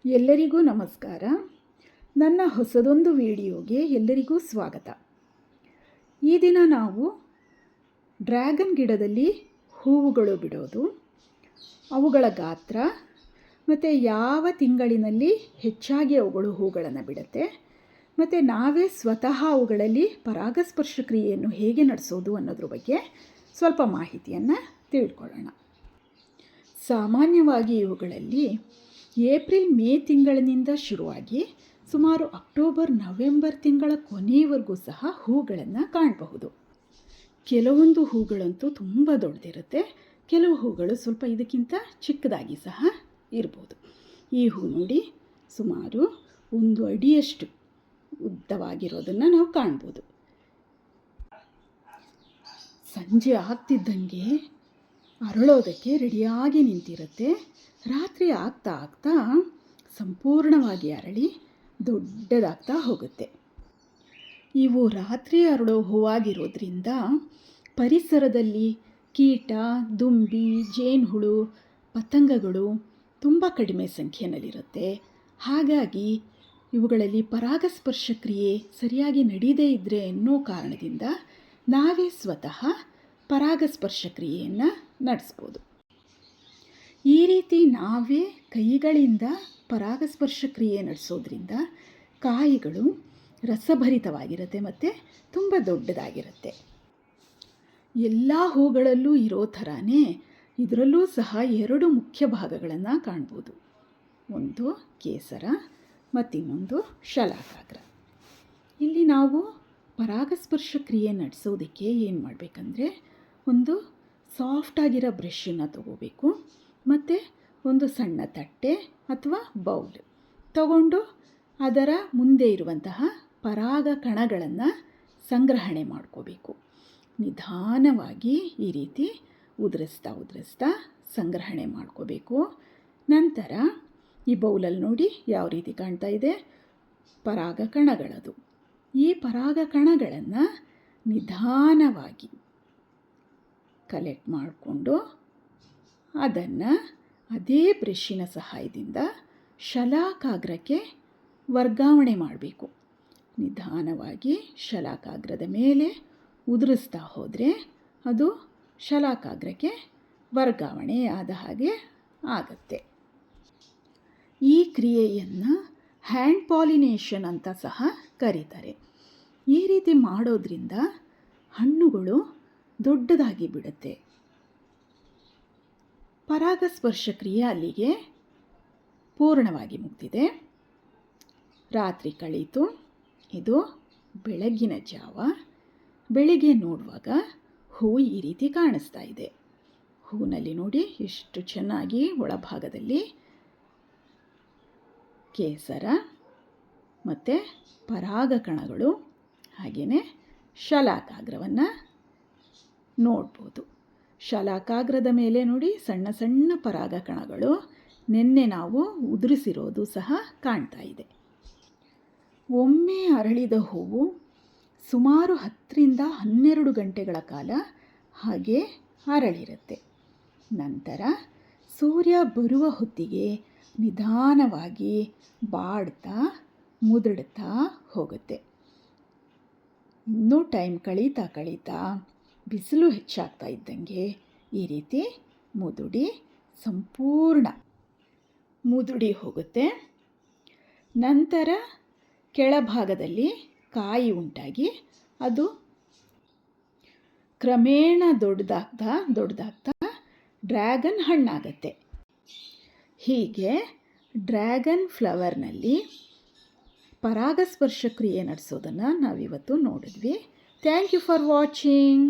ಎಲ್ಲರಿಗೂ ನಮಸ್ಕಾರ. ನನ್ನ ಹೊಸದೊಂದು ವಿಡಿಯೋಗೆ ಎಲ್ಲರಿಗೂ ಸ್ವಾಗತ. ಈ ದಿನ ನಾವು ಡ್ರ್ಯಾಗನ್ ಗಿಡದಲ್ಲಿ ಹೂವುಗಳು ಬಿಡೋದು, ಅವುಗಳ ಗಾತ್ರ ಮತ್ತು ಯಾವ ತಿಂಗಳಿನಲ್ಲಿ ಹೆಚ್ಚಾಗಿ ಅವುಗಳು ಹೂಗಳನ್ನು ಬಿಡುತ್ತೆ ಮತ್ತು ನಾವೇ ಸ್ವತಃ ಅವುಗಳಲ್ಲಿ ಪರಾಗಸ್ಪರ್ಶ ಕ್ರಿಯೆಯನ್ನು ಹೇಗೆ ನಡೆಸೋದು ಅನ್ನೋದ್ರ ಬಗ್ಗೆ ಸ್ವಲ್ಪ ಮಾಹಿತಿಯನ್ನು ತಿಳ್ಕೊಳ್ಳೋಣ. ಸಾಮಾನ್ಯವಾಗಿ ಇವುಗಳಲ್ಲಿ ಏಪ್ರಿಲ್ ಮೇ ತಿಂಗಳಿನಿಂದ ಶುರುವಾಗಿ ಸುಮಾರು ಅಕ್ಟೋಬರ್ ನವೆಂಬರ್ ತಿಂಗಳ ಕೊನೆಯವರೆಗೂ ಸಹ ಹೂಗಳನ್ನು ಕಾಣಬಹುದು. ಕೆಲವೊಂದು ಹೂಗಳಂತೂ ತುಂಬ ದೊಡ್ಡದಿರುತ್ತೆ, ಕೆಲವು ಹೂಗಳು ಸ್ವಲ್ಪ ಇದಕ್ಕಿಂತ ಚಿಕ್ಕದಾಗಿ ಸಹ ಇರ್ಬೋದು. ಈ ಹೂ ನೋಡಿ ಸುಮಾರು 1 ಅಡಿಯಷ್ಟು ಉದ್ದವಾಗಿರೋದನ್ನು ನಾವು ಕಾಣ್ಬೋದು. ಸಂಜೆ ಆಗ್ತಿದ್ದಂಗೆ ಅರಳೋದಕ್ಕೆ ರೆಡಿಯಾಗಿ ನಿಂತಿರುತ್ತೆ. ರಾತ್ರಿ ಆಗ್ತಾ ಆಗ್ತಾ ಸಂಪೂರ್ಣವಾಗಿ ಅರಳಿ ದೊಡ್ಡದಾಗ್ತಾ ಹೋಗುತ್ತೆ. ಇವು ರಾತ್ರಿ ಅರಳೋ ಹೂವಾಗಿರೋದ್ರಿಂದ ಪರಿಸರದಲ್ಲಿ ಕೀಟ, ದುಂಬಿ, ಜೇನುಹುಳು, ಪತಂಗಗಳು ತುಂಬ ಕಡಿಮೆ ಸಂಖ್ಯೆಯಲ್ಲಿರುತ್ತೆ. ಹಾಗಾಗಿ ಇವುಗಳಲ್ಲಿ ಪರಾಗಸ್ಪರ್ಶ ಕ್ರಿಯೆ ಸರಿಯಾಗಿ ನಡೀದೇ ಇದ್ದರೆ ಅನ್ನೋ ಕಾರಣದಿಂದ ನಾವೇ ಸ್ವತಃ ಪರಾಗಸ್ಪರ್ಶ ಕ್ರಿಯೆಯನ್ನು ನಡೆಸ್ಬೋದು. ಈ ರೀತಿ ನಾವೇ ಕೈಗಳಿಂದ ಪರಾಗಸ್ಪರ್ಶ ಕ್ರಿಯೆ ನಡೆಸೋದ್ರಿಂದ ಕಾಯಿಗಳು ರಸಭರಿತವಾಗಿರುತ್ತೆ ಮತ್ತು ತುಂಬ ದೊಡ್ಡದಾಗಿರುತ್ತೆ. ಎಲ್ಲ ಹೂಗಳಲ್ಲೂ ಇರೋ ಥರನೇ ಇದರಲ್ಲೂ ಸಹ 2 ಮುಖ್ಯ ಭಾಗಗಳನ್ನು ಕಾಣ್ಬೋದು. ಒಂದು ಕೇಸರ ಮತ್ತಿನ್ನೊಂದು ಶಲಾಕಾಗ್ರ. ಇಲ್ಲಿ ನಾವು ಪರಾಗಸ್ಪರ್ಶ ಕ್ರಿಯೆ ನಡೆಸೋದಕ್ಕೆ ಏನು ಮಾಡಬೇಕಂದ್ರೆ, ಒಂದು ಸಾಫ್ಟಾಗಿರೋ ಬ್ರಷನ್ನು ತಗೋಬೇಕು ಮತ್ತು ಒಂದು ಸಣ್ಣ ತಟ್ಟೆ ಅಥವಾ ಬೌಲ್ ತಗೊಂಡು ಅದರ ಮುಂದೆ ಇರುವಂತಹ ಪರಾಗ ಕಣಗಳನ್ನು ಸಂಗ್ರಹಣೆ ಮಾಡ್ಕೋಬೇಕು. ನಿಧಾನವಾಗಿ ಈ ರೀತಿ ಉದುರಿಸ್ತಾ ಸಂಗ್ರಹಣೆ ಮಾಡ್ಕೋಬೇಕು. ನಂತರ ಈ ಬೌಲಲ್ಲಿ ನೋಡಿ ಯಾವ ರೀತಿ ಕಾಣ್ತಾ ಇದೆ, ಪರಾಗ ಕಣಗಳದು. ಈ ಪರಾಗ ಕಣಗಳನ್ನು ನಿಧಾನವಾಗಿ ಕಲೆಕ್ಟ್ ಮಾಡಿಕೊಂಡು ಅದನ್ನು ಅದೇ ಬ್ರಷ್ಷಿನ ಸಹಾಯದಿಂದ ಶಲಾಕಾಗ್ರಕ್ಕೆ ವರ್ಗಾವಣೆ ಮಾಡಬೇಕು. ನಿಧಾನವಾಗಿ ಶಲಾಕಾಗ್ರದ ಮೇಲೆ ಉದುರಿಸ್ತಾ ಹೋದರೆ ಅದು ಶಲಾಕಾಗ್ರಕ್ಕೆ ವರ್ಗಾವಣೆ ಆದ ಹಾಗೆ ಆಗುತ್ತೆ. ಈ ಕ್ರಿಯೆಯನ್ನು ಹ್ಯಾಂಡ್ ಪಾಲಿನೇಷನ್ ಅಂತ ಸಹ ಕರೀತಾರೆ. ಈ ರೀತಿ ಮಾಡೋದ್ರಿಂದ ಹಣ್ಣುಗಳು ದೊಡ್ಡದಾಗಿ ಬಿಡುತ್ತೆ. ಪರಾಗಸ್ಪರ್ಶ ಕ್ರಿಯೆ ಅಲ್ಲಿಗೆ ಪೂರ್ಣವಾಗಿ ಮುಗಿದಿದೆ. ರಾತ್ರಿ ಕಳೀತು. ಇದು ಬೆಳಗ್ಗಿನ ಜಾವ. ಬೆಳಿಗ್ಗೆ ನೋಡುವಾಗ ಹೂ ಈ ರೀತಿ ಕಾಣಿಸ್ತಾ ಇದೆ. ಹೂವಿನಲ್ಲಿ ನೋಡಿ ಎಷ್ಟು ಚೆನ್ನಾಗಿ ಒಳಭಾಗದಲ್ಲಿ ಕೇಸರ ಮತ್ತು ಪರಾಗ ಕಣಗಳು ಹಾಗೆಯೇ ಶಲಾಕಾಗ್ರವನ್ನು ನೋಡ್ಬೋದು. ಶಲಾಕಾಗ್ರದ ಮೇಲೆ ನೋಡಿ ಸಣ್ಣ ಸಣ್ಣ ಪರಾಗ ಕಣಗಳು ನಿನ್ನೆ ನಾವು ಉದುರಿಸಿರೋದು ಸಹ ಕಾಣ್ತಾ ಇದೆ. ಒಮ್ಮೆ ಅರಳಿದ ಹೂವು ಸುಮಾರು 10ರಿಂದ 12 ಗಂಟೆಗಳ ಕಾಲ ಹಾಗೆ ಅರಳಿರುತ್ತೆ. ನಂತರ ಸೂರ್ಯ ಬರುವ ಹೊತ್ತಿಗೆ ನಿಧಾನವಾಗಿ ಬಾಡ್ತಾ ಮುದುಡ್ತಾ ಹೋಗುತ್ತೆ. ಇನ್ನೂ ಟೈಮ್ ಕಳೀತಾ ಬಿಸಿಲು ಹೆಚ್ಚಾಗ್ತಾ ಇದ್ದಂಗೆ ಈ ರೀತಿ ಸಂಪೂರ್ಣ ಮುದುಡಿ ಹೋಗುತ್ತೆ. ನಂತರ ಕೆಳಭಾಗದಲ್ಲಿ ಕಾಯಿ ಉಂಟಾಗಿ ಅದು ಕ್ರಮೇಣ ದೊಡ್ಡದಾಗ್ತಾ ಡ್ರ್ಯಾಗನ್ ಹಣ್ಣಾಗತ್ತೆ. ಹೀಗೆ ಡ್ರ್ಯಾಗನ್ ಫ್ಲವರ್ನಲ್ಲಿ ಪರಾಗಸ್ಪರ್ಶ ಕ್ರಿಯೆ ನಡೆಸೋದನ್ನು ನಾವಿವತ್ತು ನೋಡಿದ್ವಿ. Thank you for watching.